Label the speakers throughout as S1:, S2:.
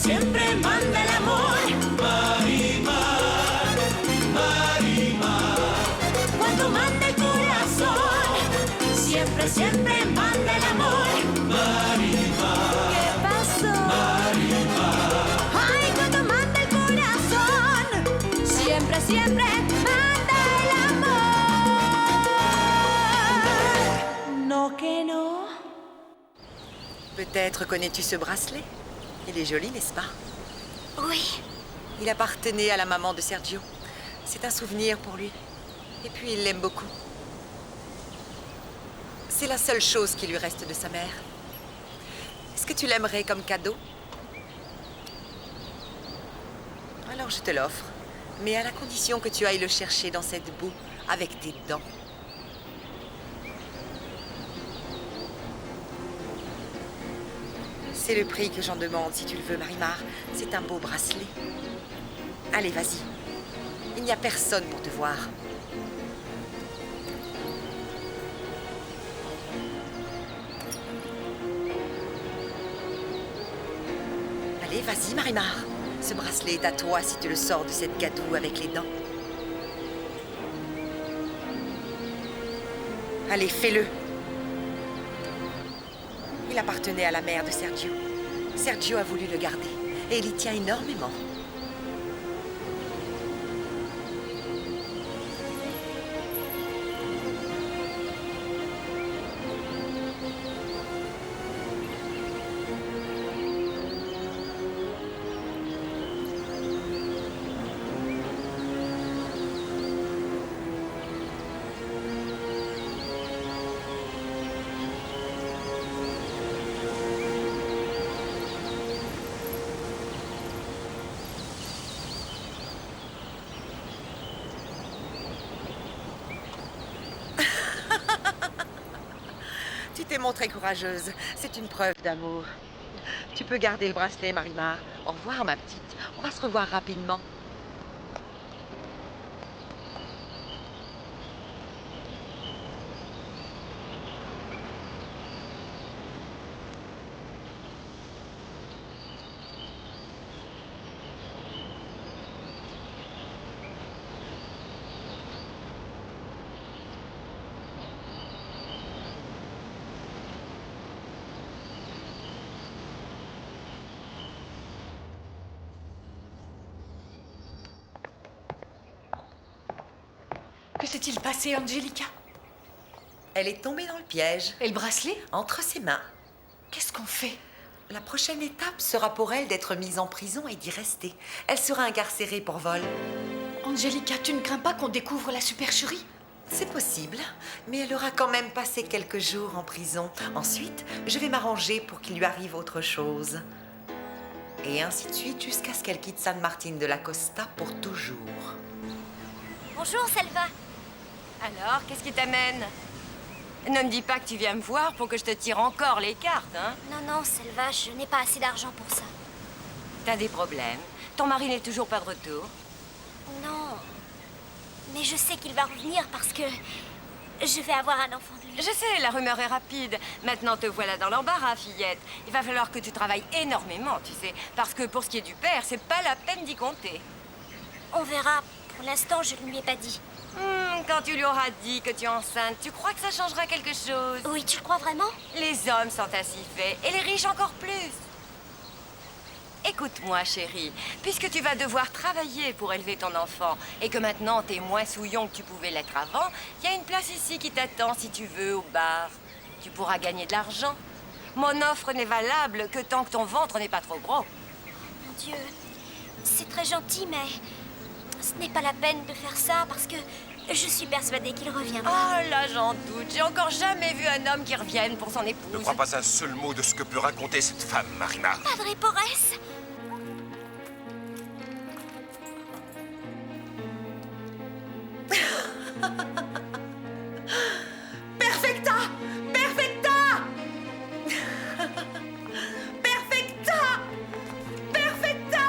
S1: siempre manda el amor. Marimar, Marimar. Cuando manda el corazón, siempre, siempre manda el amor. Marimar. ¿Qué pasó? Marimar. Ay, cuando manda el corazón, siempre, siempre manda el amor. No que no.
S2: Peut-être connais-tu ce bracelet? Il est joli, n'est-ce pas?
S3: Oui.
S2: Il appartenait à la maman de Sergio. C'est un souvenir pour lui. Et puis, il l'aime beaucoup. C'est la seule chose qui lui reste de sa mère. Est-ce que tu l'aimerais comme cadeau? Alors, je te l'offre. Mais à la condition que tu ailles le chercher dans cette boue avec tes dents. C'est le prix que j'en demande, si tu le veux, Marimar. C'est un beau bracelet. Allez, vas-y. Il n'y a personne pour te voir. Allez, vas-y, Marimar. Ce bracelet est à toi si tu le sors de cette gadoue avec les dents. Allez, fais-le. Il appartenait à la mère de Sergio. Sergio a voulu le garder et il y tient énormément. Tu t'es montrée courageuse. C'est une preuve d'amour. Tu peux garder le bracelet, Marimar. Au revoir, ma petite. On va se revoir rapidement.
S4: Que s'est-il passé, Angelica?
S2: Elle est tombée dans le piège.
S4: Et le bracelet?
S2: Entre ses mains.
S4: Qu'est-ce qu'on fait?
S2: La prochaine étape sera pour elle d'être mise en prison et d'y rester. Elle sera incarcérée pour vol.
S4: Angelica, tu ne crains pas qu'on découvre la supercherie?
S2: C'est possible, mais elle aura quand même passé quelques jours en prison. Ensuite, je vais m'arranger pour qu'il lui arrive autre chose. Et ainsi de suite jusqu'à ce qu'elle quitte San Martin de la Costa pour toujours.
S3: Bonjour, Selva.
S5: Alors, qu'est-ce qui t'amène? Ne me dis pas que tu viens me voir pour que je te tire encore les cartes, hein?
S3: Non, non, Selva, je n'ai pas assez d'argent pour ça.
S5: T'as des problèmes? Ton mari n'est toujours pas de retour?
S3: Non. Mais je sais qu'il va revenir parce que je vais avoir un enfant de lui.
S5: Je sais, la rumeur est rapide. Maintenant, te voilà dans l'embarras, fillette. Il va falloir que tu travailles énormément, tu sais. Parce que pour ce qui est du père, c'est pas la peine d'y compter.
S3: On verra. Pour l'instant, je ne lui ai pas dit.
S5: Quand tu lui auras dit que tu es enceinte, tu crois que ça changera quelque chose?
S3: Oui, tu le crois vraiment?
S5: Les hommes sont ainsi faits, et les riches encore plus. Écoute-moi, chérie, puisque tu vas devoir travailler pour élever ton enfant, et que maintenant t'es moins souillon que tu pouvais l'être avant, il y a une place ici qui t'attend si tu veux, au bar. Tu pourras gagner de l'argent. Mon offre n'est valable que tant que ton ventre n'est pas trop gros.
S3: Mon Dieu, c'est très gentil, mais ce n'est pas la peine de faire ça parce que je suis persuadée qu'il reviendra.
S5: Oh là, j'en doute. J'ai encore jamais vu un homme qui revienne pour son épouse.
S6: Ne crois pas un seul mot de ce que peut raconter cette femme, Marimar.
S3: Padre Porres.
S2: Perfecta! Perfecta! Perfecta! Perfecta!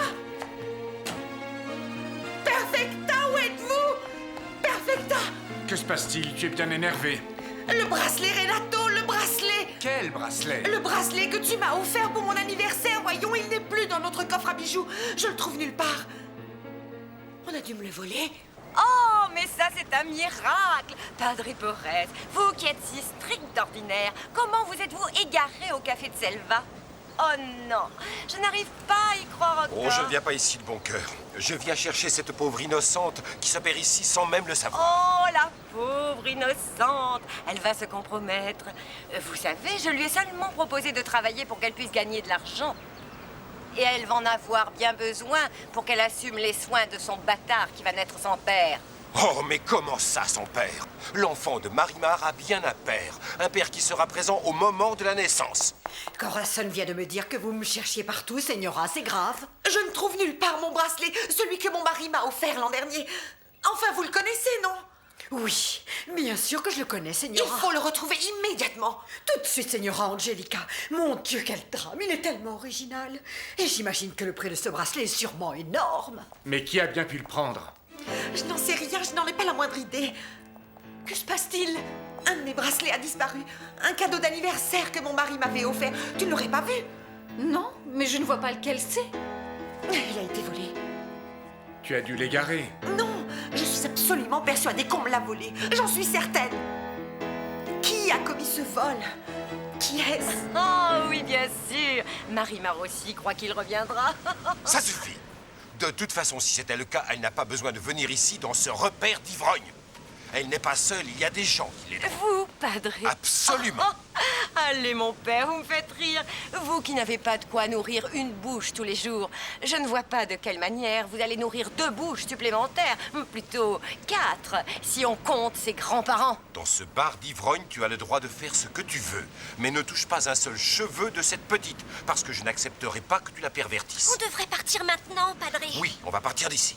S2: Perfecta, où êtes-vous? Perfecta!
S7: Que se passe-t-il? Tu es bien énervé.
S2: Le bracelet, Renato, le bracelet!
S7: Quel bracelet?
S2: Le bracelet que tu m'as offert pour mon anniversaire, voyons, il n'est plus dans notre coffre à bijoux. Je le trouve nulle part. On a dû me le voler.
S5: Oh, mais ça, c'est un miracle! Padre Porres, vous qui êtes si strict d'ordinaire, comment vous êtes-vous égaré au café de Selva? Oh non, je n'arrive pas à y croire encore.
S6: Oh, je ne viens pas ici de bon cœur. Je viens chercher cette pauvre innocente qui se perd ici sans même le savoir.
S5: Oh, la pauvre innocente! Elle va se compromettre. Vous savez, je lui ai seulement proposé de travailler pour qu'elle puisse gagner de l'argent. Et elle va en avoir bien besoin pour qu'elle assume les soins de son bâtard qui va naître sans père.
S6: Oh, mais comment ça, son père? L'enfant de Marimar a bien un père qui sera présent au moment de la naissance.
S4: Corazon vient de me dire que vous me cherchiez partout, Señora, c'est grave.
S2: Je ne trouve nulle part mon bracelet, celui que mon mari m'a offert l'an dernier. Enfin, vous le connaissez, non?
S4: Oui, bien sûr que je le connais,
S2: Il
S4: Señora.
S2: faut le retrouver immédiatement.
S4: Tout de suite, Señora Angelica. Mon Dieu, quel drame, il est tellement original. Et j'imagine que le prix de ce bracelet est sûrement énorme.
S7: Mais qui a bien pu le prendre?
S2: Je n'en sais rien, je n'en ai pas la moindre idée. Que se passe-t-il? Un de mes bracelets a disparu. Un cadeau d'anniversaire que mon mari m'avait offert. Tu ne l'aurais pas vu?
S4: Non, mais je ne vois pas lequel c'est.
S2: Il a été volé.
S7: Tu as dû l'égarer.
S2: Non, je suis absolument persuadée qu'on me l'a volé. J'en suis certaine. Qui a commis ce vol? Qui est-ce?
S5: Oh oui, bien sûr. Marimar aussi croit qu'il reviendra.
S6: Ça suffit. De toute façon, si c'était le cas, elle n'a pas besoin de venir ici dans ce repère d'ivrogne. Elle n'est pas seule, il y a des gens qui l'aident.
S5: Vous, Padre?
S6: Absolument.
S5: Allez, mon père, vous me faites rire. Vous qui n'avez pas de quoi nourrir une bouche tous les jours. Je ne vois pas de quelle manière vous allez nourrir 2 bouches supplémentaires. Plutôt 4, si on compte ses grands-parents.
S6: Dans ce bar d'ivrogne, tu as le droit de faire ce que tu veux. Mais ne touche pas un seul cheveu de cette petite, parce que je n'accepterai pas que tu la pervertisses.
S3: On devrait partir maintenant, Padre.
S6: Oui, on va partir d'ici.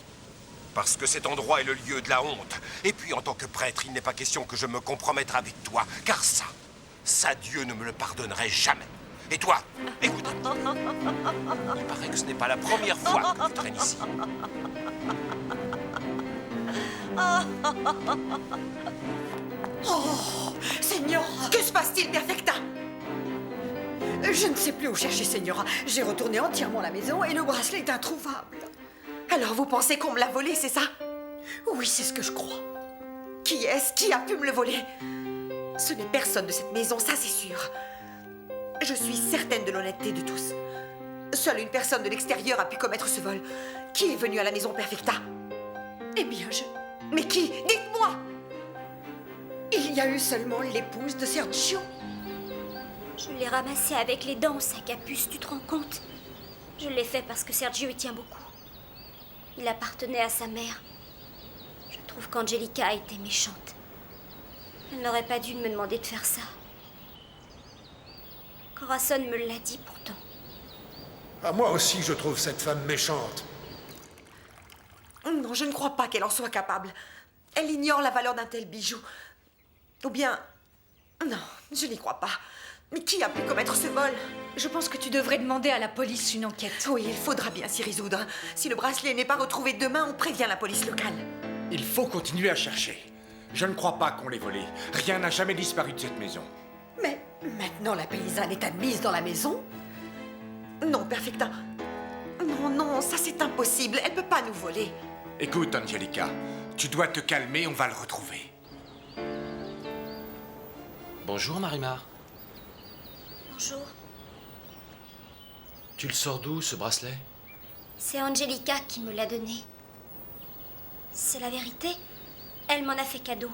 S6: Parce que cet endroit est le lieu de la honte. Et puis, en tant que prêtre, il n'est pas question que je me compromette avec toi. Car ça, Dieu ne me le pardonnerait jamais. Et toi, écoute. Il paraît que ce n'est pas la première fois que tu traînes ici.
S4: Oh, Señora,
S2: Que se passe-t-il, Perfecta?
S4: je ne sais plus où chercher, Señora. J'ai retourné entièrement la maison et le bracelet est introuvable.
S2: Alors vous pensez qu'on me l'a volé, c'est ça?
S4: Oui, c'est ce que je crois.
S2: Qui est-ce? Qui a pu me le voler? Ce n'est personne de cette maison, ça c'est sûr. Je suis certaine de l'honnêteté de tous. Seule une personne de l'extérieur a pu commettre ce vol. Qui est venu à la maison Perfecta?
S4: Eh bien,
S2: Mais qui? Dites-moi!
S4: il y a eu seulement l'épouse de Sergio.
S3: Je l'ai ramassé avec les dents, sac à puce, tu te rends compte? Je l'ai fait parce que Sergio y tient beaucoup. Il appartenait à sa mère. Je trouve qu'Angelica a été méchante. Elle n'aurait pas dû me demander de faire ça. Corazon me l'a dit pourtant.
S8: Ah, moi aussi, je trouve cette femme méchante.
S2: Non, je ne crois pas qu'elle en soit capable. Elle ignore la valeur d'un tel bijou. Ou bien... Non, je n'y crois pas. Mais qui a pu commettre ce vol?
S4: Je pense que tu devrais demander à la police une enquête.
S2: Oui, il faudra bien s'y résoudre. Si le bracelet n'est pas retrouvé demain, on prévient la police locale.
S7: Il faut continuer à chercher. Je ne crois pas qu'on l'ait volé. Rien n'a jamais disparu de cette maison.
S4: Mais maintenant, la paysanne est admise dans la maison.
S2: Non, Perfecta. Non, ça c'est impossible. Elle peut pas nous voler.
S7: Écoute, Angelica, tu dois te calmer, on va le retrouver.
S9: Bonjour, Marimar.
S3: Bonjour.
S9: Tu le sors d'où, ce bracelet?
S3: C'est Angelica qui me l'a donné. C'est la vérité. Elle m'en a fait cadeau.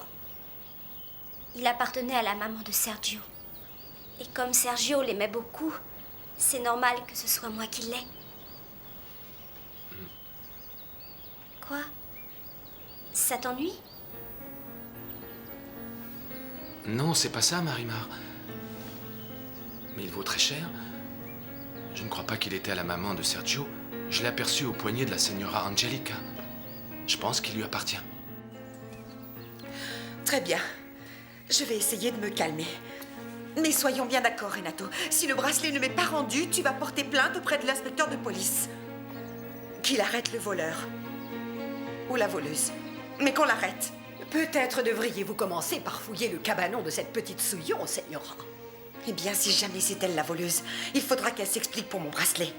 S3: Il appartenait à la maman de Sergio. Et comme Sergio l'aimait beaucoup, c'est normal que ce soit moi qui l'ai. Quoi? Ça t'ennuie?
S9: Non, c'est pas ça, Marimar. Mais il vaut très cher. Je ne crois pas qu'il était à la maman de Sergio. Je l'ai aperçu au poignet de la Señora Angelica. Je pense qu'il lui appartient.
S2: Très bien. Je vais essayer de me calmer. Mais soyons bien d'accord, Renato. Si le bracelet ne m'est pas rendu, tu vas porter plainte auprès de l'inspecteur de police. Qu'il arrête le voleur. Ou la voleuse. Mais qu'on l'arrête.
S4: Peut-être devriez-vous commencer par fouiller le cabanon de cette petite souillon, Señora.
S2: Eh bien, si jamais c'est elle la voleuse, il faudra qu'elle s'explique pour mon bracelet.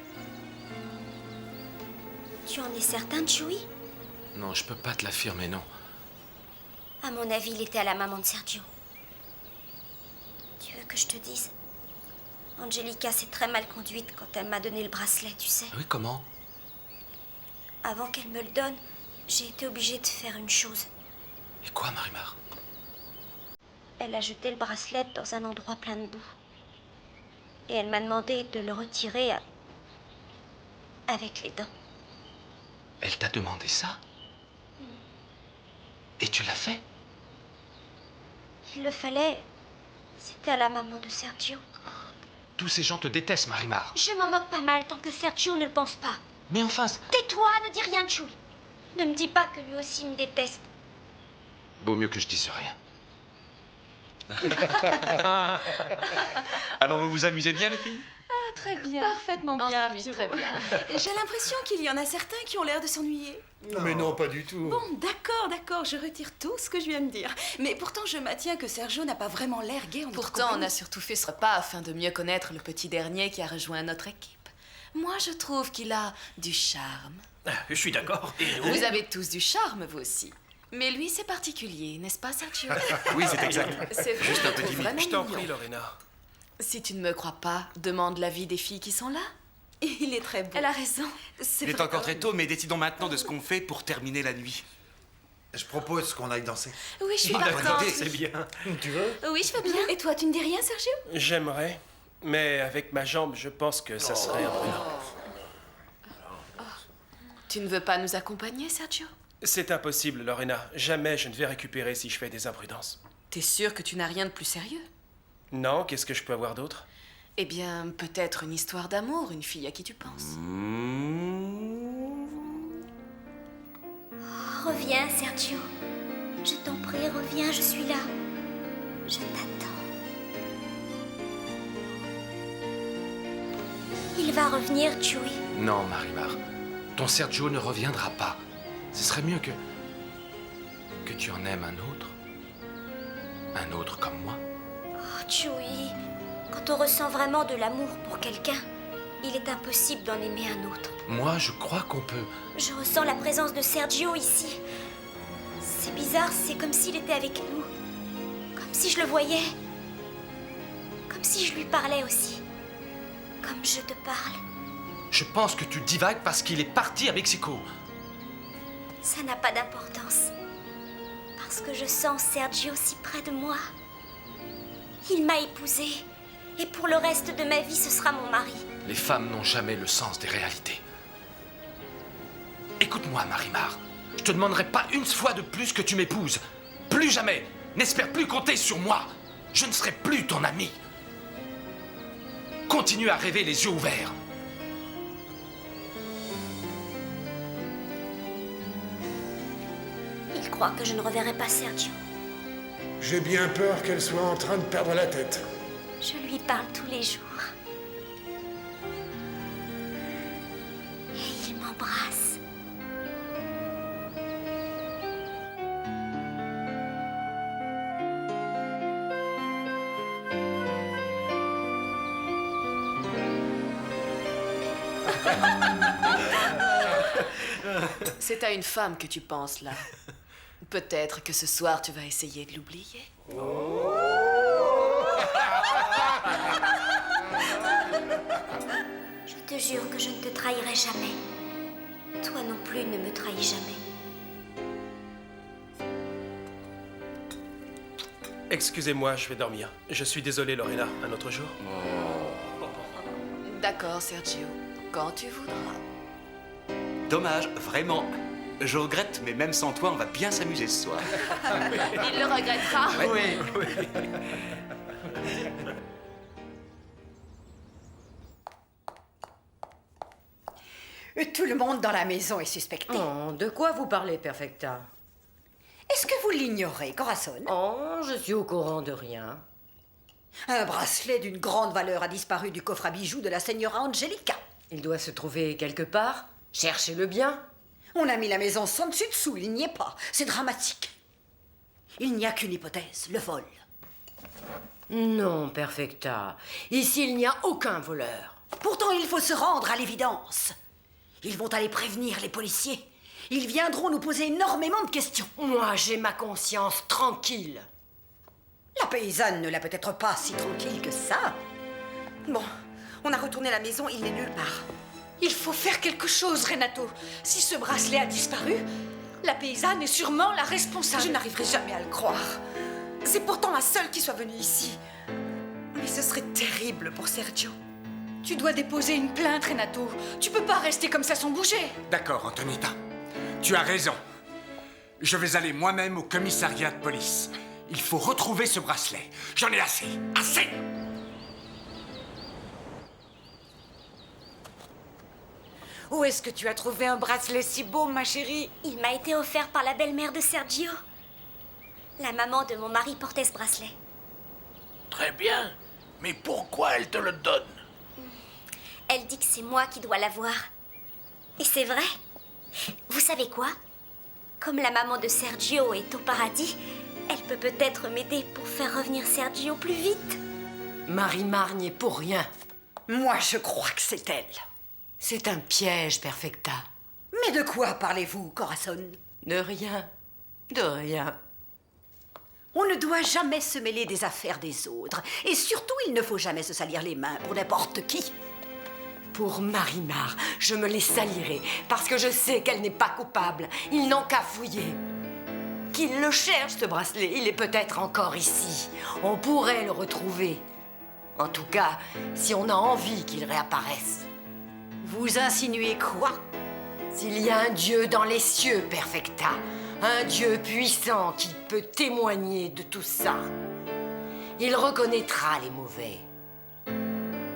S3: Tu en es certain, Chewie?
S9: Non, je peux pas te l'affirmer, non.
S3: À mon avis, il était à la maman de Sergio. Tu veux que je te dise? Angelica s'est très mal conduite quand elle m'a donné le bracelet, tu sais.
S9: Oui, comment?
S3: Avant qu'elle me le donne, j'ai été obligée de faire une chose.
S9: Et quoi, Marimar?
S3: Elle a jeté le bracelet dans un endroit plein de boue. Et elle m'a demandé de le retirer avec les dents.
S9: Elle t'a demandé ça? Et tu l'as fait?
S3: Il le fallait. C'était à la maman de Sergio.
S9: Tous ces gens te détestent, Marimar.
S3: Je m'en moque pas mal tant que Sergio ne le pense pas.
S9: Mais enfin...
S3: Tais-toi, ne dis rien, Chewie. Ne me dis pas que lui aussi me déteste.
S9: Vaut mieux que je dise rien.
S10: Alors vous vous amusez bien, les filles?
S1: Très bien. Parfaitement bien.
S5: Ensuite, très bien.
S1: J'ai l'impression qu'il y en a certains qui ont l'air de s'ennuyer.
S8: Mais non, pas du tout.
S1: Bon, d'accord, je retire tout ce que je viens de dire. Mais pourtant, je maintiens que Sergio n'a pas vraiment l'air gai en notre
S11: Pourtant, on
S1: compagnie.
S11: a surtout fait ce repas afin de mieux connaître le petit dernier qui a rejoint notre équipe. Moi, je trouve qu'il a du charme.
S10: Je suis d'accord.
S11: Vous avez tous du charme, vous aussi. Mais lui, c'est particulier, n'est-ce pas, Sergio?
S10: Oui, c'est exact.
S11: C'est vrai,
S10: Juste un
S11: je
S10: peu
S11: trouve
S10: timide.
S11: vraiment
S12: Je t'en
S11: mignon.
S12: prie, Lorena.
S11: Si tu ne me crois pas, demande l'avis des filles qui sont là.
S1: Il est très beau.
S11: Elle a raison.
S12: C'est
S10: Il est
S12: vrai.
S10: encore très tôt, mais décidons maintenant de ce qu'on fait pour terminer la nuit.
S8: Je propose qu'on aille danser.
S1: Oui, je suis
S10: Bonne
S1: partante.
S10: idée, c'est bien.
S8: Tu veux?
S1: Oui, je veux bien. Et toi, tu ne dis rien, Sergio?
S12: J'aimerais, mais avec ma jambe, je pense que ça serait imprudent.
S11: Tu ne veux pas nous accompagner, Sergio?
S12: C'est impossible, Lorena. Jamais je ne vais récupérer si je fais des imprudences.
S11: T'es sûr que tu n'as rien de plus sérieux?
S12: Non, qu'est-ce que je peux avoir d'autre?
S11: Eh bien, peut-être une histoire d'amour, une fille à qui tu penses.
S3: Reviens, Sergio. Je t'en prie, reviens, je suis là. Je t'attends. Il va revenir, Chewie.
S9: Non, Marimar. Ton Sergio ne reviendra pas. Ce serait mieux que tu en aimes un autre. Un autre comme moi.
S3: Oh, Chewie, quand on ressent vraiment de l'amour pour quelqu'un, il est impossible d'en aimer un autre.
S9: Moi, je crois qu'on peut...
S3: Je ressens la présence de Sergio ici. C'est bizarre, c'est comme s'il était avec nous. Comme si je le voyais. Comme si je lui parlais aussi. Comme je te parle.
S9: Je pense que tu divagues parce qu'il est parti à Mexico.
S3: Ça n'a pas d'importance. Parce que je sens Sergio si près de moi. Il m'a épousée. Et pour le reste de ma vie, ce sera mon mari.
S9: Les femmes n'ont jamais le sens des réalités. Écoute-moi, Marimar. Je te demanderai pas une fois de plus que tu m'épouses. Plus jamais. N'espère plus compter sur moi. Je ne serai plus ton ami. Continue à rêver les yeux ouverts.
S3: Il croit que je ne reverrai pas Sergio.
S8: J'ai bien peur qu'elle soit en train de perdre la tête.
S3: Je lui parle tous les jours. Et il m'embrasse.
S11: C'est à une femme que tu penses, là. Peut-être que ce soir, tu vas essayer de l'oublier.
S3: Je te jure que je ne te trahirai jamais. Toi non plus ne me trahis jamais.
S12: Excusez-moi, je vais dormir. Je suis désolé, Lorena. Un autre jour?
S11: D'accord, Sergio. Quand tu voudras.
S10: Dommage, vraiment. Je regrette, mais même sans toi, on va bien s'amuser ce soir.
S11: Il le regrettera.
S10: Oui.
S4: Tout le monde dans la maison est suspecté.
S2: Oh, de quoi vous parlez, Perfecta?
S4: Est-ce que vous l'ignorez, Corazon?
S2: Oh, je suis au courant de rien.
S4: Un bracelet d'une grande valeur a disparu du coffre à bijoux de la Señora Angelica.
S2: Il doit se trouver quelque part. Cherchez-le bien.
S4: On a mis la maison sans dessus dessous, il n'y est pas. C'est dramatique. Il n'y a qu'une hypothèse, le vol.
S5: Non, Perfecta. Ici, il n'y a aucun voleur.
S4: Pourtant, il faut se rendre à l'évidence. Ils vont aller prévenir les policiers. Ils viendront nous poser énormément de questions.
S5: Moi, j'ai ma conscience tranquille.
S4: La paysanne ne l'a peut-être pas si tranquille que ça.
S2: Bon, on a retourné la maison, il n'est nulle part.
S4: Il faut faire quelque chose, Renato. Si ce bracelet a disparu, la paysanne est sûrement la responsable.
S2: Je n'arriverai jamais à le croire. C'est pourtant la seule qui soit venue ici. Mais ce serait terrible pour Sergio.
S4: Tu dois déposer une plainte, Renato. Tu peux pas rester comme ça sans bouger.
S7: D'accord, Antonita. Tu as raison. Je vais aller moi-même au commissariat de police. Il faut retrouver ce bracelet. J'en ai assez. Assez!
S2: Où est-ce que tu as trouvé un bracelet si beau, ma chérie?
S3: Il m'a été offert par la belle-mère de Sergio. La maman de mon mari portait ce bracelet.
S13: Très bien. Mais pourquoi elle te le donne?
S3: Elle dit que c'est moi qui dois l'avoir. Et c'est vrai. Vous savez quoi? Comme la maman de Sergio est au paradis, elle peut peut-être m'aider pour faire revenir Sergio plus vite.
S5: Marimar n'y est pour rien.
S4: Moi, je crois que c'est elle.
S5: C'est un piège, Perfecta.
S4: Mais de quoi parlez-vous, Corazon?
S5: De rien. De rien.
S4: On ne doit jamais se mêler des affaires des autres. Et surtout, il ne faut jamais se salir les mains pour n'importe qui.
S5: Pour Marimar, je me les salirai parce que je sais qu'elle n'est pas coupable. Ils n'ont qu'à fouiller. Qu'ils le cherchent, ce bracelet. Il est peut-être encore ici. On pourrait le retrouver. En tout cas, si on a envie qu'il réapparaisse.
S4: Vous insinuez quoi?
S5: S'il y a un Dieu dans les cieux, Perfecta, un Dieu puissant qui peut témoigner de tout ça, il reconnaîtra les mauvais,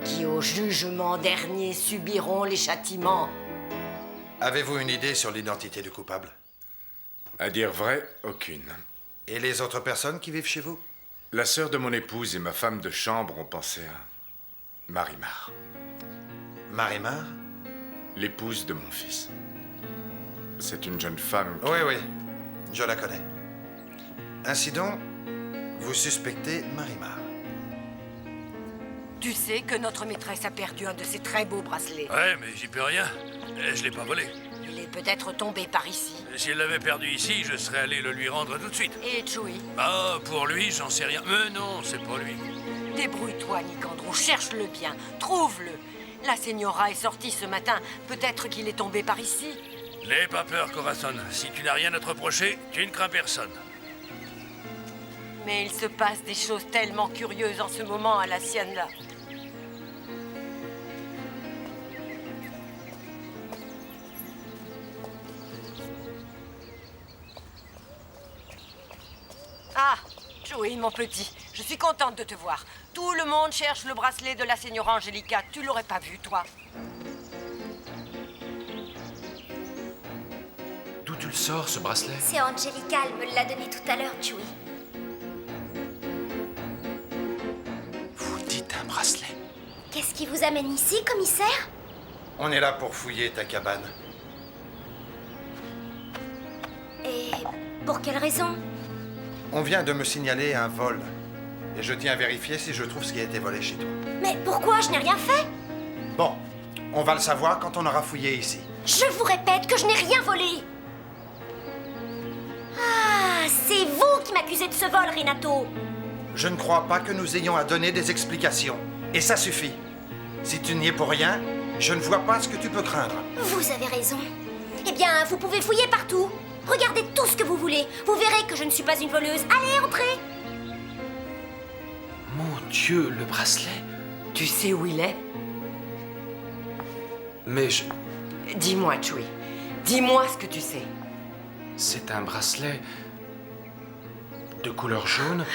S5: qui au jugement dernier subiront les châtiments.
S14: Avez-vous une idée sur l'identité du coupable?
S7: À dire vrai, aucune.
S14: Et les autres personnes qui vivent chez vous?
S7: La sœur de mon épouse et ma femme de chambre ont pensé à Marimar.
S14: Marimar?
S7: L'épouse de mon fils. C'est une jeune femme qui...
S14: Oui, je la connais. Ainsi donc, vous suspectez Marimar.
S5: Tu sais que notre maîtresse a perdu un de ses très beaux bracelets.
S13: Ouais, mais j'y peux rien. Je l'ai pas volé.
S5: Il est peut-être tombé par ici.
S13: Si elle l'avait perdu ici, je serais allé le lui rendre tout de suite.
S5: Et Joey?
S13: Ah, pour lui, j'en sais rien. Mais non, c'est pas lui.
S5: Débrouille-toi, Nicandro, cherche-le bien, trouve-le. La Señora est sortie ce matin, peut-être qu'il est tombé par ici.
S13: N'aie pas peur, Corazon. Si tu n'as rien à te reprocher, tu ne crains personne.
S5: Mais il se passe des choses tellement curieuses en ce moment à la Hacienda. Ah, Joey, mon petit, je suis contente de te voir. Tout le monde cherche le bracelet de la Señora Angelica. Tu l'aurais pas vu, toi?
S9: D'où tu le sors, ce bracelet?
S3: C'est Angelica, elle me l'a donné tout à l'heure, Joey.
S9: Vous dites un bracelet?
S3: Qu'est-ce qui vous amène ici, commissaire?
S14: On est là pour fouiller ta cabane.
S3: Et pour quelle raison?
S14: On vient de me signaler un vol. Et je tiens à vérifier si je trouve ce qui a été volé chez toi.
S3: Mais pourquoi? Je n'ai rien fait.
S14: Bon, on va le savoir quand on aura fouillé ici.
S3: Je vous répète que je n'ai rien volé. Ah, c'est vous qui m'accusez de ce vol, Renato.
S14: Je ne crois pas que nous ayons à donner des explications. Et ça suffit. Si tu n'y es pour rien, je ne vois pas ce que tu peux craindre.
S3: Vous avez raison. Eh bien, vous pouvez fouiller partout. Regardez tout ce que vous voulez. Vous verrez que je ne suis pas une voleuse. Allez, entrez.
S9: Mon Dieu, le bracelet?
S5: Tu sais où il est?
S9: Mais je...
S5: Dis-moi, Joey. Dis-moi ce que tu sais.
S9: C'est un bracelet de couleur jaune,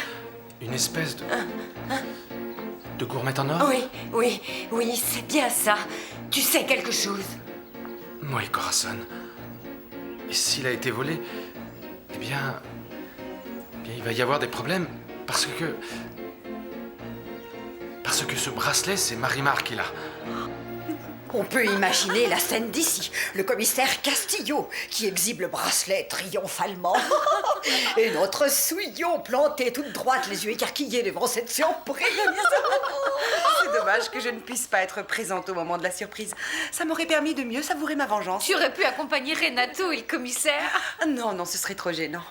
S9: une espèce de gourmette en or?
S5: Oui, c'est bien ça. Tu sais quelque chose.
S9: Oui, Corazon. Et s'il a été volé, eh bien, il va y avoir des problèmes parce que ce bracelet, c'est Marimar qui l'a.
S4: On peut imaginer la scène d'ici. Le commissaire Castillo qui exhibe le bracelet triomphalement. Et notre souillon planté toute droite, les yeux écarquillés devant cette surprise.
S2: C'est dommage que je ne puisse pas être présente au moment de la surprise. Ça m'aurait permis de mieux savourer ma vengeance.
S15: Tu aurais pu accompagner Renato et le commissaire.
S2: Non, non, ce serait trop gênant.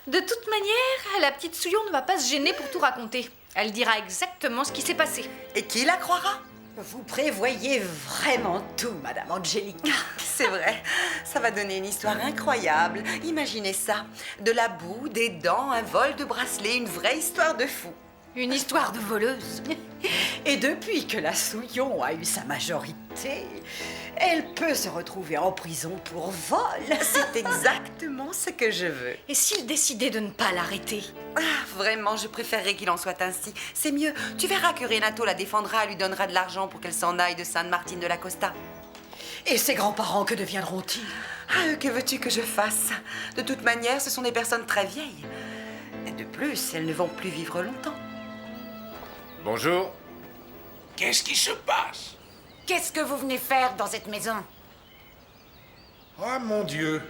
S15: De toute manière, la petite Souillon ne va pas se gêner pour tout raconter. Elle dira exactement ce qui s'est passé.
S2: Et qui la croira?
S4: Vous prévoyez vraiment tout, Madame Angelica.
S2: C'est vrai, ça va donner une histoire incroyable. Imaginez ça. De la boue, des dents, un vol de bracelet, une vraie histoire de fou.
S15: Une histoire de voleuse.
S4: Et depuis que la Souillon a eu sa majorité, elle peut se retrouver en prison pour vol.
S2: C'est exactement ce que je veux.
S15: Et s'il décidait de ne pas l'arrêter?
S2: Ah, vraiment, je préférerais qu'il en soit ainsi. C'est mieux. Tu verras que Renato la défendra, lui donnera de l'argent pour qu'elle s'en aille de San Martin de la Costa.
S4: Et ses grands-parents, que deviendront-ils?
S2: Ah, que veux-tu que je fasse? De toute manière, ce sont des personnes très vieilles. Et de plus, elles ne vont plus vivre longtemps.
S7: Bonjour.
S13: Qu'est-ce qui se passe?
S16: Qu'est-ce que vous venez faire dans cette maison?
S8: Ah, mon Dieu.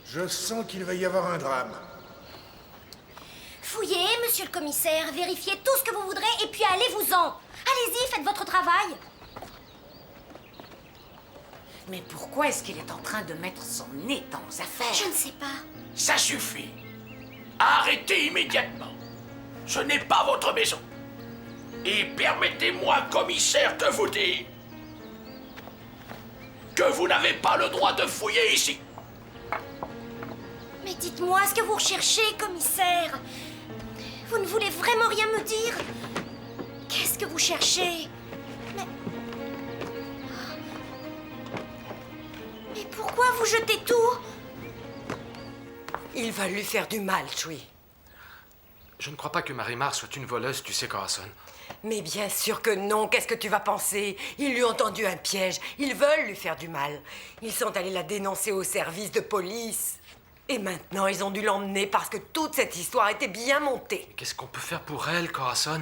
S8: Je sens qu'il va y avoir un drame.
S3: Fouillez, monsieur le commissaire, vérifiez tout ce que vous voudrez et puis allez-vous-en. Allez-y, faites votre travail.
S16: Mais pourquoi est-ce qu'il est en train de mettre son nez dans nos affaires?
S3: Je ne sais pas.
S13: Ça suffit. Arrêtez immédiatement. Ce n'est pas votre maison. Et permettez-moi, commissaire, de vous dire que vous n'avez pas le droit de fouiller ici.
S3: Mais dites-moi, ce que vous recherchez, commissaire? Vous ne voulez vraiment rien me dire? Qu'est-ce que vous cherchez? Mais pourquoi vous jetez tout?
S2: Ils veulent lui faire du mal, Chewie.
S9: Je ne crois pas que Marimar soit une voleuse, tu sais, Corazon.
S2: Mais bien sûr que non, qu'est-ce que tu vas penser? Ils lui ont tendu un piège, ils veulent lui faire du mal. Ils sont allés la dénoncer au service de police. Et maintenant, ils ont dû l'emmener parce que toute cette histoire était bien montée.
S9: Qu'est-ce qu'on peut faire pour elle, Corazon?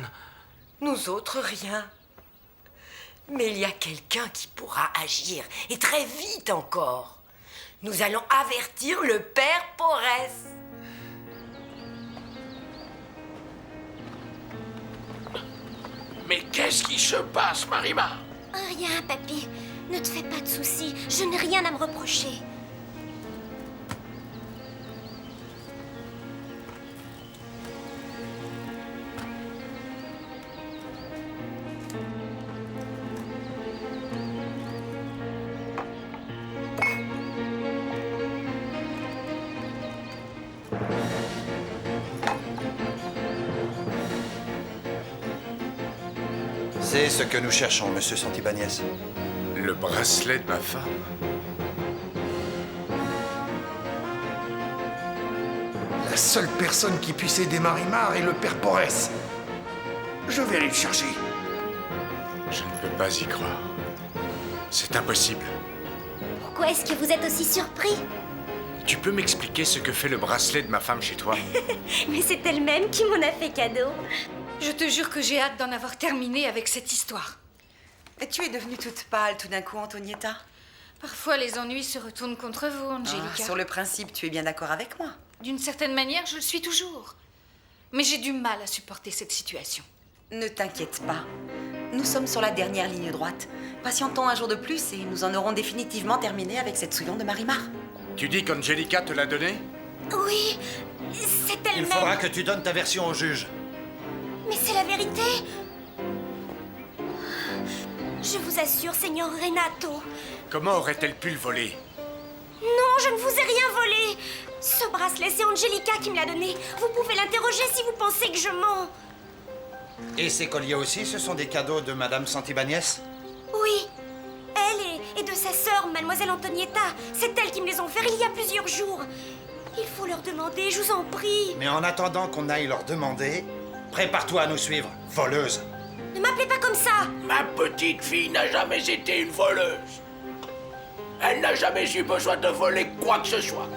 S2: Nous autres, rien. Mais il y a quelqu'un qui pourra agir, et très vite encore. Nous allons avertir le père Porres.
S13: Mais qu'est-ce qui se passe, Marimar?
S3: Rien, papy. Ne te fais pas de soucis. Je n'ai rien à me reprocher.
S14: C'est ce que nous cherchons, monsieur Santibáñez.
S7: Le bracelet de ma femme.
S8: La seule personne qui puisse aider Marimar est le père Porres. Je vais aller le chercher.
S7: Je ne peux pas y croire. C'est impossible.
S3: Pourquoi est-ce que vous êtes aussi surpris?
S7: Tu peux m'expliquer ce que fait le bracelet de ma femme chez toi?
S3: Mais c'est elle-même qui m'en a fait cadeau.
S15: Je te jure que j'ai hâte d'en avoir terminé avec cette histoire.
S2: Et tu es devenue toute pâle tout d'un coup, Antonietta.
S15: Parfois, les ennuis se retournent contre vous, Angelica.
S2: Ah, sur le principe, tu es bien d'accord avec moi.
S15: D'une certaine manière, je le suis toujours. Mais j'ai du mal à supporter cette situation.
S2: Ne t'inquiète pas. Nous sommes sur la dernière ligne droite. Patientons un jour de plus et nous en aurons définitivement terminé avec cette souillon de Marimar.
S7: Tu dis qu'Angelica te l'a donné?
S3: Oui, c'est elle-même.
S14: Il faudra que tu donnes ta version au juge.
S3: Mais c'est la vérité. Je vous assure, Seigneur Renato.
S7: Comment aurait-elle pu le voler?
S3: Non, je ne vous ai rien volé. Ce bracelet, c'est Angelica qui me l'a donné. Vous pouvez l'interroger si vous pensez que je mens.
S14: Et ces colliers aussi, ce sont des cadeaux de Madame Santibáñez?
S3: Oui. Elle et de sa sœur, Mademoiselle Antonietta. C'est elles qui me les ont offerts il y a plusieurs jours. Il faut leur demander, je vous en prie.
S14: Mais en attendant qu'on aille leur demander, prépare-toi à nous suivre, voleuse.
S3: Ne m'appelez pas comme ça.
S13: Ma petite fille n'a jamais été une voleuse. Elle n'a jamais eu besoin de voler quoi que ce soit.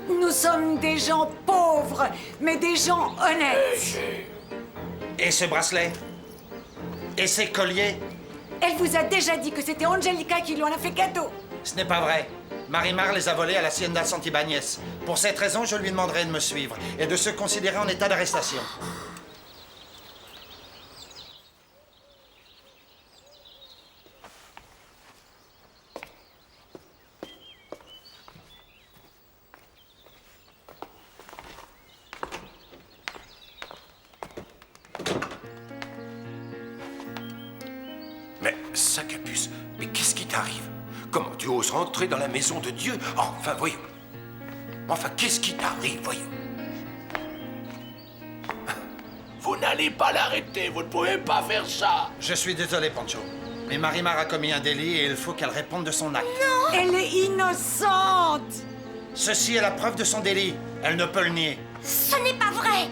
S16: Nous sommes des gens pauvres, mais des gens honnêtes.
S14: Et ce bracelet? Et ces colliers?
S16: Elle vous a déjà dit que c'était Angelica qui lui en a fait cadeau.
S14: Ce n'est pas vrai. Marimar les a volés à la Hacienda Santibáñez. Pour cette raison, je lui demanderai de me suivre et de se considérer en état d'arrestation.
S6: Mais, sac à puce, mais qu'est-ce qui t'arrive? Comment tu oses rentrer dans la maison de Dieu? Enfin, voyons. Enfin, qu'est-ce qui t'arrive, voyons?
S13: Vous n'allez pas l'arrêter, vous ne pouvez pas faire ça.
S14: Je suis désolé, Pancho. Mais Marimar a commis un délit et il faut qu'elle réponde de son acte.
S16: Non! Elle est innocente!
S14: Ceci est la preuve de son délit. Elle ne peut le nier.
S3: Ce n'est pas vrai!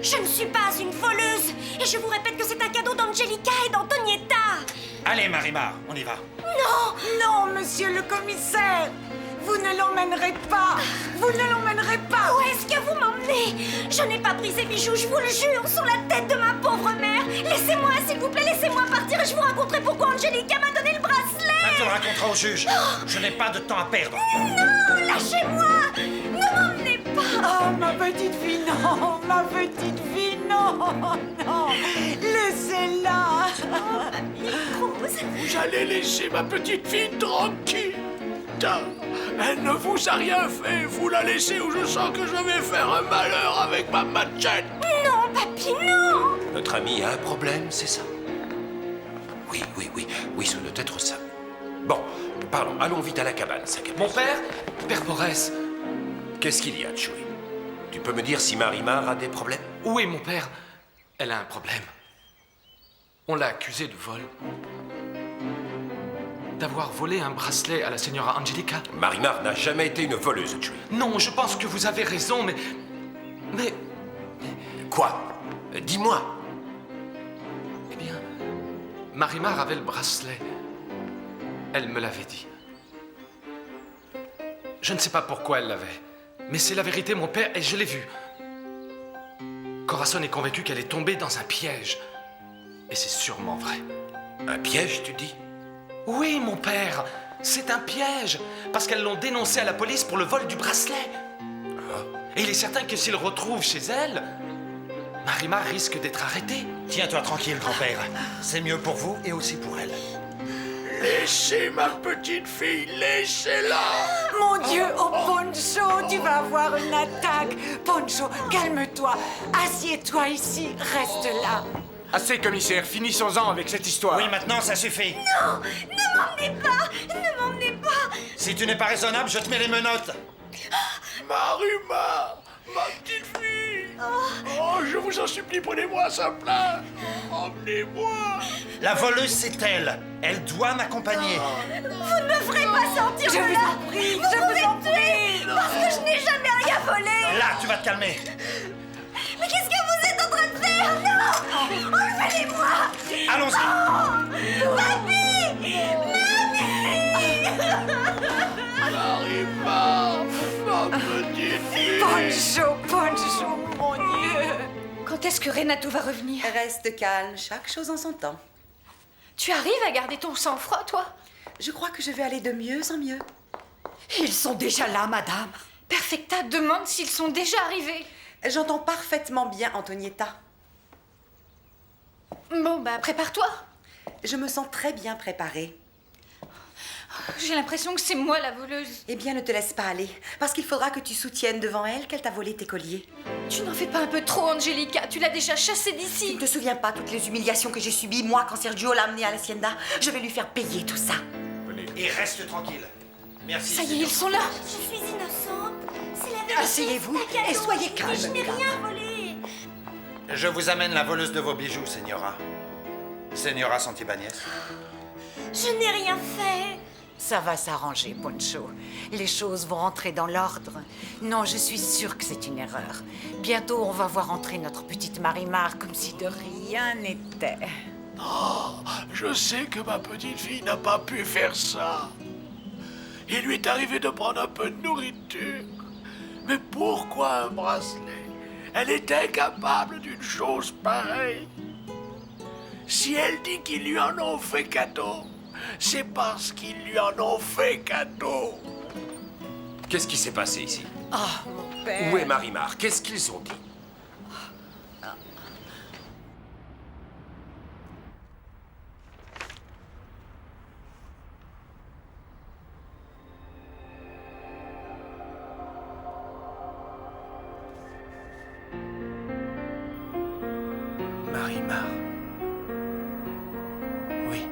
S3: Je ne suis pas une voleuse! Et je vous répète que c'est un cadeau d'Angelica et d'Antonietta!
S14: Allez, Marimar, on y va.
S16: Non! Non, monsieur le commissaire! Vous ne l'emmènerez pas! Vous ne l'emmènerez pas!
S3: Où est-ce que vous m'emmenez? Je n'ai pas pris ces bijoux, je vous le jure, sur la tête de ma pauvre mère! Laissez-moi, s'il vous plaît, laissez-moi partir et je vous raconterai pourquoi Angelica m'a donné le bracelet!
S14: Ça, tu le raconteras au juge. Je n'ai pas de temps à perdre.
S3: Non! Lâchez-moi! Ne m'emmenez pas!
S16: Oh, ma petite fille, non! Ma petite fille, non! Non! Laissez-la!
S3: Oh, mamie Rose!
S13: Vous allez laisser ma petite fille tranquille. Elle ne vous a rien fait. Vous la laissez ou je sens que je vais faire un malheur avec ma machette.
S3: Non, papy, non!
S6: Notre ami a un problème, c'est ça? Oui, ce doit être ça. Bon, parlons, allons vite à la cabane, sac à puce.
S9: Mon père? Père Porès.
S6: Qu'est-ce qu'il y a, Chewie? Tu peux me dire si Marimar a des problèmes?
S9: Oui, mon père. Elle a un problème. On l'a accusée de vol. D'avoir volé un bracelet à la Signora Angelica.
S6: Marimar n'a jamais été une voleuse, Chewie.
S9: Non, je pense que vous avez raison, mais...
S6: Quoi? Dis-moi.
S9: Eh bien, Marimar avait le bracelet. Elle me l'avait dit. Je ne sais pas pourquoi elle l'avait, mais c'est la vérité, mon père, et je l'ai vu. Corazon est convaincu qu'elle est tombée dans un piège. Et c'est sûrement vrai.
S6: Un piège, tu dis?
S9: Oui, mon père, c'est un piège, parce qu'elles l'ont dénoncé à la police pour le vol du bracelet. Et il est certain que s'ils le retrouvent chez elle, Marimar risque d'être arrêtée.
S14: Tiens-toi tranquille, grand-père. C'est mieux pour vous et aussi pour elle.
S13: Laissez ma petite fille, laissez-la.
S16: Mon Dieu, oh Poncho, tu vas avoir une attaque. Poncho, calme-toi. Assieds-toi ici, reste là.
S7: Assez, commissaire, finissons-en avec cette histoire.
S14: Oui, maintenant, ça suffit.
S3: Non! Ne m'emmenez pas! Ne m'emmenez pas!
S14: Si tu n'es pas raisonnable, je te mets les menottes.
S13: Marimar, ma petite fille. Oh, je vous en supplie, prenez-moi à sa place. Emmenez-moi.
S14: La voleuse, c'est elle. Elle doit m'accompagner.
S3: Vous ne me ferez pas sortir
S16: Je
S3: de
S16: vous
S3: là!
S16: en prie,
S3: Vous
S16: je vous
S3: pouvez
S16: en
S3: me tuer! Parce que je n'ai jamais rien volé!
S14: Là, tu vas te calmer.
S3: Mais qu'est-ce que vous êtes en train de faire? Non! Enlevez-les-moi!
S14: Allons-y!
S3: Non! Mamie!
S13: Marimar, ma petite fille.
S16: Poncho, mon Dieu!
S15: Quand est-ce que Renato va revenir?
S2: Reste calme, chaque chose en son temps.
S15: Tu arrives à garder ton sang-froid, toi?
S2: Je crois que je vais aller de mieux en mieux.
S4: Ils sont déjà là, madame.
S15: Perfecta demande s'ils sont déjà arrivés.
S2: J'entends parfaitement bien, Antonietta.
S15: Bon, bah, prépare-toi.
S2: Je me sens très bien préparée.
S15: J'ai l'impression que c'est moi la voleuse.
S2: Eh bien, ne te laisse pas aller, parce qu'il faudra que tu soutiennes devant elle qu'elle t'a volé tes colliers.
S15: Tu n'en fais pas un peu trop, Angelica. Tu l'as déjà chassée
S2: Tu
S15: d'ici.
S2: ne te souviens pas toutes les humiliations que j'ai subies, moi, quand Sergio l'a amenée à l'hacienda? Je vais lui faire payer tout ça.
S14: Et reste tranquille. Merci.
S15: Ça y est, ils sont là.
S3: Je suis innocente. C'est la vérité.
S4: Asseyez-vous
S3: c'est un cadeau.
S4: et soyez calme,
S3: Je n'ai
S4: mesdames.
S3: rien volé.
S14: Je vous amène la voleuse de vos bijoux, Señora. Señora Santibáñez.
S3: Je n'ai rien fait.
S16: Ça va s'arranger, Poncho. Les choses vont rentrer dans l'ordre. Non, je suis sûre que c'est une erreur. Bientôt, on va voir entrer notre petite Marimar comme si de rien n'était.
S13: Oh, je sais que ma petite fille n'a pas pu faire ça. Il lui est arrivé de prendre un peu de nourriture. Mais pourquoi un bracelet? Elle est incapable d'une chose pareille. Si elle dit qu'ils lui en ont fait cadeau, c'est parce qu'ils lui en ont fait cadeau.
S6: Qu'est-ce qui s'est passé ici?
S16: Oh, mon
S4: père.
S6: Où est Marimar? Qu'est-ce qu'ils ont dit?
S12: Marimar. Oui.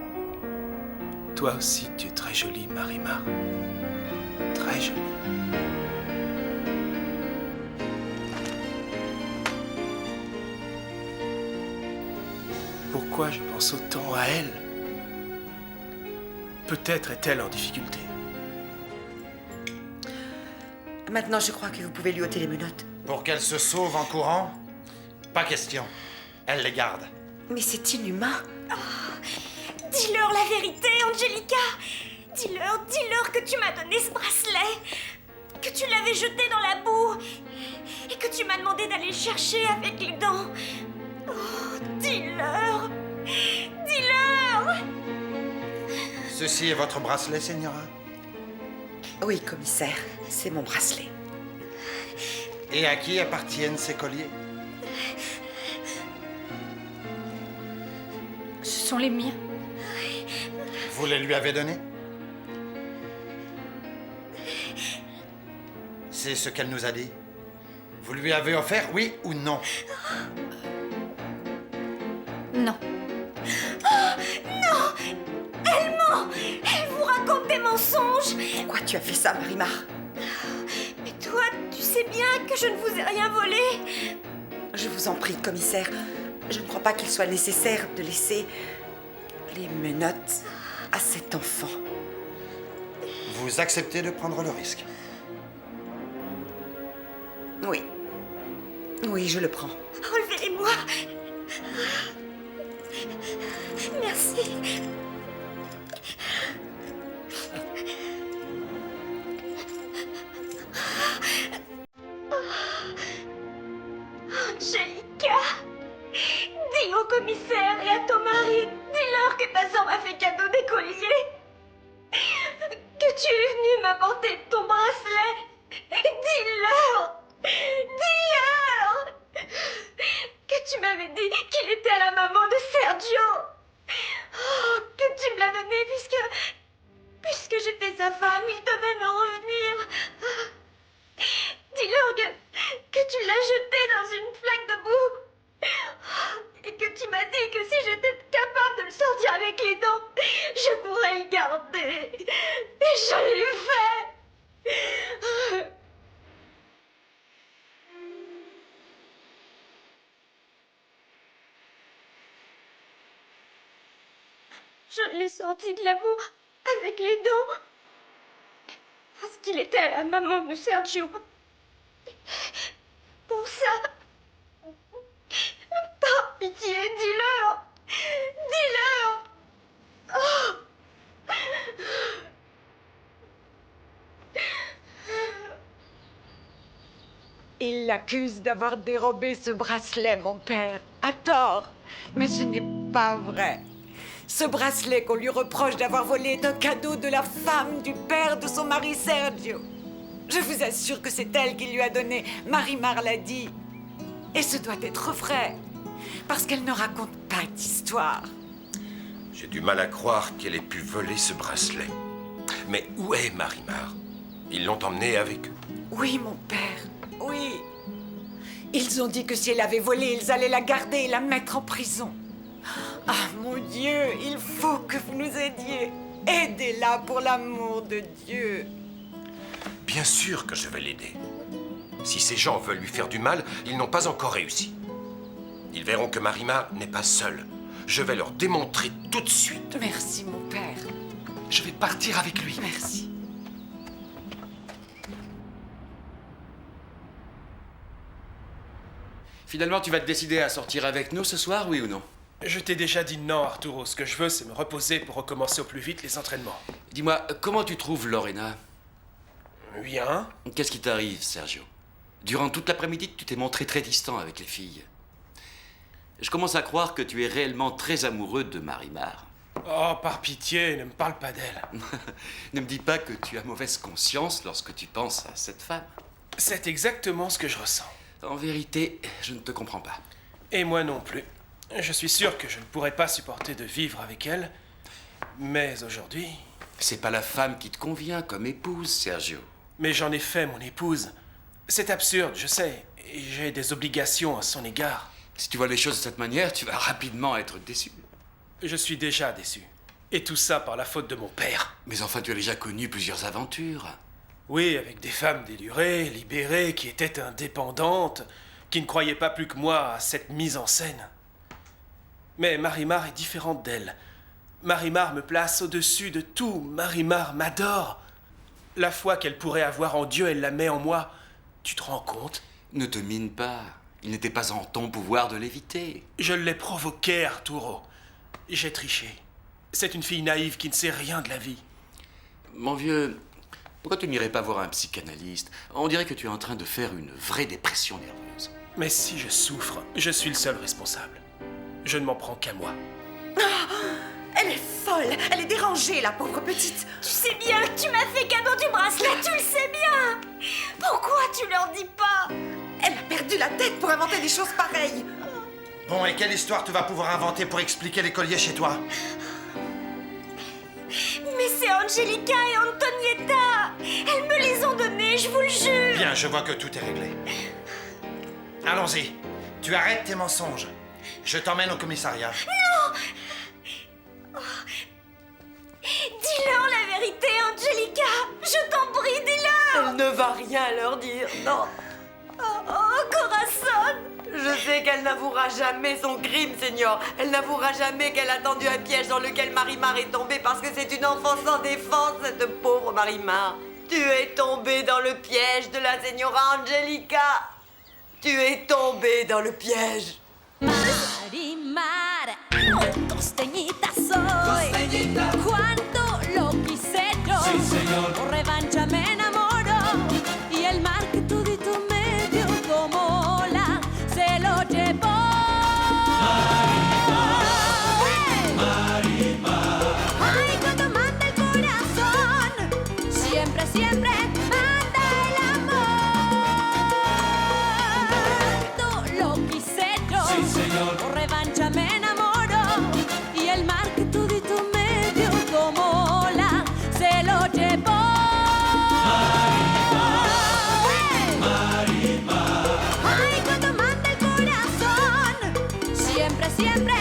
S12: Toi aussi, tu es très jolie, Marimar. Très jolie. Pourquoi je pense autant à elle? Peut-être est-elle en difficulté.
S2: Maintenant, je crois que vous pouvez lui ôter les menottes.
S14: Pour qu'elle se sauve en courant? Pas question. Elle les garde.
S2: Mais c'est inhumain.
S3: Dis-leur la vérité, Angelica. Dis-leur que tu m'as donné ce bracelet, que tu l'avais jeté dans la boue et que tu m'as demandé d'aller le chercher avec les dents. Oh, dis-leur. Dis-leur.
S14: Ceci est votre bracelet, Señora?
S2: Oui, commissaire, c'est mon bracelet.
S14: Et à qui appartiennent ces colliers?
S15: Ce sont les miens.
S14: Vous les lui avez donnés? C'est ce qu'elle nous a dit. Vous lui avez offert, oui ou non?
S15: Non.
S3: Oh, non. Elle ment. Elle vous raconte des mensonges.
S2: Pourquoi tu as fait ça, Marimar?
S3: Mais toi, tu sais bien que je ne vous ai rien volé.
S2: Je vous en prie, commissaire. Je ne crois pas qu'il soit nécessaire de laisser les menottes à cet enfant.
S14: Vous acceptez de prendre le risque?
S2: Oui. Oui, je le prends.
S3: Enlevez-les-moi. Merci. Angelica, dis au commissaire et à ton mari, dis-leur que ta sœur m'a fait cadeau des colliers, que tu es venu m'apporter ton bracelet. Dis-leur, dis-leur que tu m'avais dit qu'il était à la maman de Sergio. Oh, que tu me l'as donné puisque j'étais sa femme, il devait me revenir. Dis-leur que tu l'as jeté dans une flaque de boue et que tu m'as dit que si j'étais capable de le sortir avec les dents, je pourrais le garder. Et je l'ai fait. Je l'ai sorti de la boue avec les dents parce qu'il était à la maman de Sergio. Pour ça, par pitié, dis-leur. Dis-leur. Oh.
S16: Il l'accuse d'avoir dérobé ce bracelet, mon père, à tort. Mais ce n'est pas vrai. Ce bracelet qu'on lui reproche d'avoir volé est un cadeau de la femme du père de son mari Sergio. Je vous assure que c'est elle qui lui a donné. Marimar l'a dit. Et ce doit être vrai, parce qu'elle ne raconte pas d'histoire.
S6: J'ai du mal à croire qu'elle ait pu voler ce bracelet. Mais où est Marimar? Ils l'ont emmenée avec eux.
S16: Oui, mon père, oui. Ils ont dit que si elle avait volé, ils allaient la garder et la mettre en prison. Ah, mon Dieu, il faut que vous nous aidiez. Aidez-la pour l'amour de Dieu.
S6: Bien sûr que je vais l'aider. Si ces gens veulent lui faire du mal, ils n'ont pas encore réussi. Ils verront que Marimar n'est pas seule. Je vais leur démontrer tout de suite.
S16: Merci, mon père.
S9: Je vais partir avec lui.
S16: Merci.
S10: Finalement, tu vas te décider à sortir avec nous ce soir, oui ou non?
S12: Je t'ai déjà dit non, Arturo. Ce que je veux, c'est me reposer pour recommencer au plus vite les entraînements.
S10: Dis-moi, comment tu trouves Lorena?
S12: Bien.
S10: Qu'est-ce qui t'arrive, Sergio? Durant toute l'après-midi, tu t'es montré très distant avec les filles. Je commence à croire que tu es réellement très amoureux de Marimar.
S12: Oh, par pitié, ne me parle pas d'elle.
S10: Ne me dis pas que tu as mauvaise conscience lorsque tu penses à cette femme.
S12: C'est exactement ce que je ressens.
S10: En vérité, je ne te comprends pas.
S12: Et moi non plus. Je suis sûr que je ne pourrais pas supporter de vivre avec elle. Mais aujourd'hui...
S10: C'est pas la femme qui te convient comme épouse, Sergio.
S12: Mais j'en ai fait mon épouse. C'est absurde, je sais. Et j'ai des obligations à son égard.
S10: Si tu vois les choses de cette manière, tu vas rapidement être déçu.
S12: Je suis déjà déçu. Et tout ça par la faute de mon père.
S10: Mais enfin, tu as déjà connu plusieurs aventures.
S12: Oui, avec des femmes délurées, libérées, qui étaient indépendantes, qui ne croyaient pas plus que moi à cette mise en scène. Mais Marimar est différente d'elle. Marimar me place au-dessus de tout. Marimar m'adore. La foi qu'elle pourrait avoir en Dieu, elle la met en moi. Tu te rends compte?
S10: Ne te mine pas. Il n'était pas en ton pouvoir de l'éviter.
S12: Je l'ai provoqué, Arturo. J'ai triché. C'est une fille naïve qui ne sait rien de la vie.
S10: Mon vieux, pourquoi tu n'irais pas voir un psychanalyste? On dirait que tu es en train de faire une vraie dépression nerveuse.
S12: Mais si je souffre, je suis le seul responsable. Je ne m'en prends qu'à moi.
S2: Elle est folle, elle est dérangée, la pauvre petite.
S3: Tu sais bien que tu m'as fait cadeau du bracelet, tu le sais bien. Pourquoi tu leur dis pas?
S2: Elle a perdu la tête pour inventer des choses pareilles.
S14: Bon, et quelle histoire tu vas pouvoir inventer pour expliquer les colliers chez toi?
S3: Mais c'est Angelica et Antonietta. Elles me les ont donnés, je vous le jure.
S14: Bien, je vois que tout est réglé. Allons-y. Tu arrêtes tes mensonges. Je t'emmène au commissariat.
S3: Non! Dis-leur la vérité, Angelica. Je t'en prie, dis-leur.
S17: Elle ne va rien leur dire, non.
S3: Oh, Corazon.
S17: Je sais qu'elle n'avouera jamais son crime, Seigneur. Elle n'avouera jamais qu'elle a tendu un piège dans lequel Marimar est tombée parce que c'est une enfant sans défense, cette pauvre Marimar. Tu es tombée dans le piège de la Señora Angelica. Tu es tombée dans le piège.
S18: Marimar, costeñita soy. Cuánto lo quise yo. Sí, señor. Por revancha me enamoro. Y el mar que todito me dio como ola se lo llevó. Marimar. Ay, cuando manda el corazón. Siempre, siempre manda el amor. Cuánto lo quise yo. Sí, señor. Por revancha me enamoro. Y el mar que todito me dio como ola se lo llevó. Marimar. Ay, cuando manda el corazón. Siempre, siempre